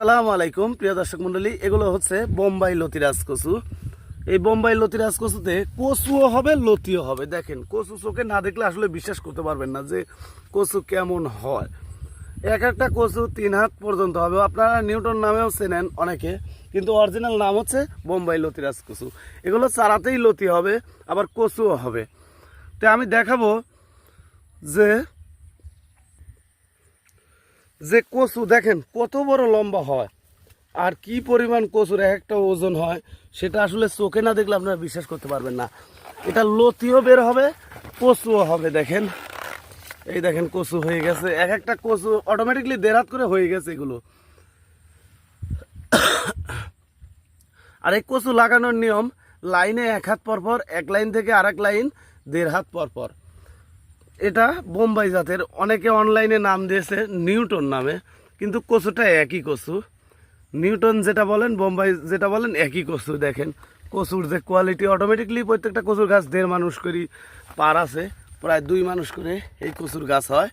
আসসালামু আলাইকুম প্রিয় দর্শক মন্ডলী, এগুলো হচ্ছে বোম্বাই লতিরাজ কচু। এই বোম্বাই লতিরাজ কচুতে কচুও হবে, লতিও হবে। দেখেন, কচু চোখে না দেখলে আসলে বিশ্বাস করতে পারবেন না যে কচু কেমন হয়। এক একটা কচু 3 হাত পর্যন্ত হবে। আপনারা নিউটন নামেও চেনেন অনেকে, কিন্তু অরিজিনাল নাম হচ্ছে বোম্বাই লতিরাজ কচু। এগুলো চারাতেই লতি হবে, আবার কচুও হবে। তো আমি দেখাবো যে যে কচু দেখেন কত বড় লম্বা হয় আর কি পরিমাণ কচুর এক একটা ওজন হয়, সেটা আসলে চোখে না দেখলে আপনারা বিশ্বাস করতে পারবেন না। এটা লতিও বের হবে, কচুও হবে। দেখেন, এই দেখেন কচু হয়ে গেছে। এক একটা কচু অটোমেটিকলি 1.5 হাত করে হয়ে গেছে এগুলো। আর এই কচু লাগানোর নিয়ম, লাইনে 1 হাত পর পর, এক লাইন থেকে আরেক লাইন 1.5 হাত পর পর। এটা বোম্বাই জাতের, অনেকে অনলাইনে নাম দিয়েছে নিউটন নামে, কিন্তু কচুটা একই কচু। নিউটন যেটা বলেন, বোম্বাই যেটা বলেন, একই কচু। দেখেন কচুর যে কোয়ালিটি, অটোমেটিকলি প্রত্যেকটা কচুর গাছ 1.5 মানুষ করে পার আছে, প্রায় 2 মানুষ করে এই কচুর গাছ হয়।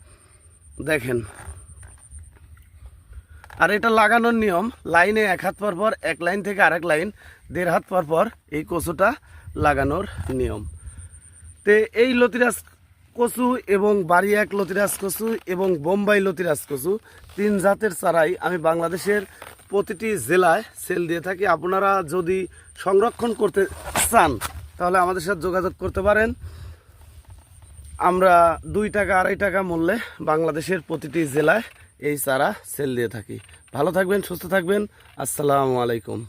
দেখেন, আর এটা লাগানোর নিয়ম, লাইনে 1 হাত পর পর, এক লাইন থেকে আরেক লাইন 1.5 হাত পর পর এই কচুটা লাগানোর নিয়ম। তে এই লতিরাজ কচু এবং বাড়ি এক লতিরাজ কচু এবং বোম্বাই লতিরাজ কচু, 3 জাতের চারাই আমি বাংলাদেশের প্রতিটি জেলায় সেল দিয়ে থাকি। আপনারা যদি সংরক্ষণ করতে চান তাহলে আমাদের সাথে যোগাযোগ করতে পারেন। আমরা 2 টাকা 2.5 টাকা মূল্যে বাংলাদেশের প্রতিটি জেলায় এই চারা সেল দিয়ে থাকি। ভালো থাকবেন, সুস্থ থাকবেন। আসসালামু আলাইকুম।